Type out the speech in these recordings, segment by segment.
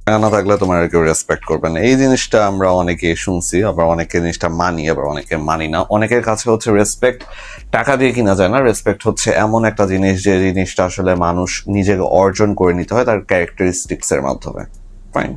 টাকা না থাকলে তোমার কেউ রেসপেক্ট করবে না। এই জিনিসটা আমরা অনেকে শুনছি, আবার অনেকে জিনিসটা মানি, আবার অনেকে মানি না। অনেকের কাছে হচ্ছে রেসপেক্ট টাকা দিয়ে কিনা যায় না। রেসপেক্ট হচ্ছে এমন একটা জিনিস যে জিনিসটা আসলে মানুষ নিজেকে অর্জন করে নিতে হয় তার ক্যারেক্টারিস্টিক্স এর মাধ্যমে। Fine,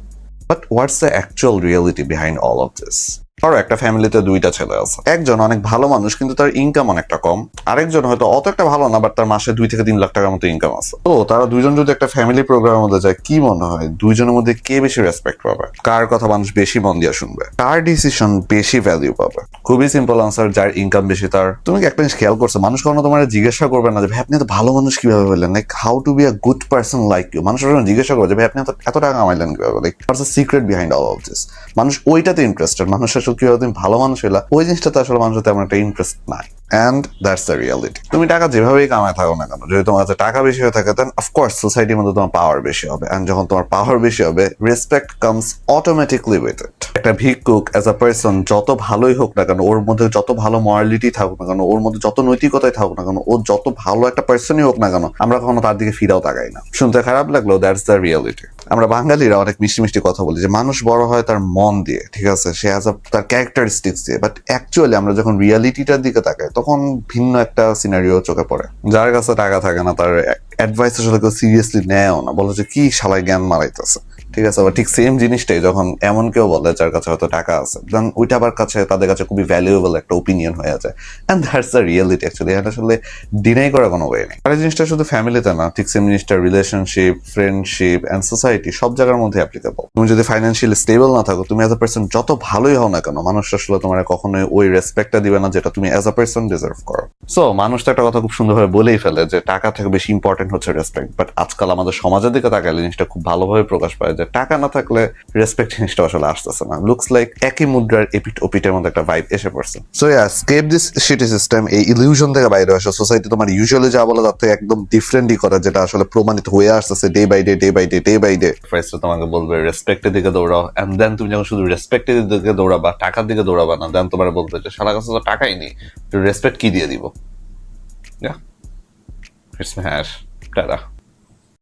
but what's the actual reality behind all of this? ধরো একটা ফ্যামিলিতে দুইটা ছেলে আছে, একজন অনেক ভালো মানুষ কিন্তু তার ইনকাম অনেকটা কম, আরেকজন হয়তো অত একটা ভালো না বাট তার মাসে 2 থেকে 3 লাখ টাকার মতো ইনকাম আছে। তো তারা দুইজন যদি একটা ফ্যামিলি প্রোগ্রামের মধ্যে যায়, কি মনে হয় দুইজনের মধ্যে কে বেশি রেসপেক্ট পাবে? কার কথা মানুষ বেশি মন দিয়ে শুনবে? কার ডিসিশন বেশি ভ্যালু পাবে? খুবই সিম্পল আনসার, যার ইনকাম বেশি তার। তুমি কি একটা জিনিস খেয়াল করছো, মানুষ কখনো তোমার জিজ্ঞাসা করবে না যে ভাই আপনি এত ভালো মানুষ কিভাবে বললেন, like how to be a good person like you. মানুষ জিজ্ঞাসা করবে যে ভাই আপনি এত টাকা কামাইলেন কিভাবে, like what's the secret behind all of this. মানুষ ওইটাতে ইন্টারেস্টেড। মানুষ আসলে কিভাবে তুমি ভালো মানুষ হইলা ওই জিনিসটাতে আসলে মানুষের তেমন একটা ইন্টারেস্ট নাই। And that's the reality. তুমি টাকা যেভাবেই কামায় থাকো না কেন, যদি তোমার কাছে টাকা বেশি হয়ে থাকে দেন অফকোর্স সোসাইটির মধ্যে তোমার পাওয়ার বেশি হবে। অ্যান্ড যখন তোমার পাওয়ার বেশি হবে, respect comes automatically with it. একটা ভিক্ষুক অ্যাজ আ পার্সন যত ভালোই হোক না কেন, ওর মধ্যে যত ভালো মরালিটি থাকুক না কেন, ওর মধ্যে যত নৈতিকতাই থাকুক না কেন, ও যত ভালো একটা পার্সনই হোক না কেন, আমরা কখনো তার দিকে ফিরাও তাকাই না। শুনতে খারাপ লাগলো, দ্যাটস দ্য রিয়ালিটি। আমরা বাঙালিরা অনেক মিষ্টি মিষ্টি কথা বলি যে মানুষ বড় হয় তার মন দিয়ে, ঠিক আছে, সে অ্যাজ আ তার ক্যারেক্টারিস্টিক্স দিয়ে। বাট অ্যাকচুয়ালি আমরা যখন রিয়ালিটিটার দিকে তাকাই তখন ভিন্ন একটা সিনারিও চোখে পড়ে। যার কাছে টাকা থাকে না তার অ্যাডভাইস আসলে কেউ সিরিয়াসলি নেয়ও না, বলে যে কি শালায় জ্ঞান মারাইতেছে, ঠিক আছে। আবার ঠিক সেম জিনিসটাই যখন এমন কেউ বলে যার কাছে হয়তো টাকা আছে, দেন ওইটা আবার তাদের কাছে খুবই ভ্যালুয়েবল একটা ওপিনিয়ন হয়ে যায়। And that's the reality actually. এটা আসলে ডিনাই করার কোনো ওয়ে নেই। আর এই জিনিসটা শুধু ফ্যামিলিতে না, ঠিক সেম জিনিসটা রিলেশনশিপ, ফ্রেন্ডশিপ এন্ড সোসাইটি সব জায়গার মধ্যে অ্যাপ্লিকেবল। তুমি যদি ফাইন্যান্সিয়ালি স্টেবল না থাকো, তুমি অ্যাজ আ পার্সন যত ভালোই হও না কেন, মানুষ আসলে তোমার কখনোই ওই রেসপেক্টটা দিবে না যেটা তুমি অ্যাজ আ পার্সন ডিজার্ভ করো। সো মানুষ তো একটা কথা খুব সুন্দরভাবে বলেই ফেলে যে টাকা থেকে বেশি ইম্পর্টেন্ট হচ্ছে রেসপেক্ট। বাট আজকাল আমাদের সমাজের দিকে তাকালে জিনিসটা খুব ভালোভাবে প্রকাশ পায় যে টাকা না থাকলে রেসপেক্ট জিনিসটা আসলে আসতেছে না। লুকস লাইক একই মুদ্রার এপিট ওপিটের মধ্যে একটা ভাইব এসে পড়ছে। So yeah, escape this shitty system. এই ইলিউশন থেকে বাইরে আসো। সোসাইটি তোমার ইউজুয়ালি যা বলে তার থেকে একদম ডিফারেন্টই করে, যেটা আসলে প্রমাণিত হয়ে আসতেছে day by day, day by day, day by day. First তোমাকে বলবে রেসপেক্টের দিকে দৌড়াও, এন্ড দেন তুমি যখন শুধু রেসপেক্টের দিকে দৌড়াবা, টাকার দিকে দৌড়াবা না, দেন তোমার বলবে যে সারা কাছে তো টাকাই নেই, রেসপেক্ট কি দিয়ে দিব? ইয়া, ইটস ম্যাশ। টাটা।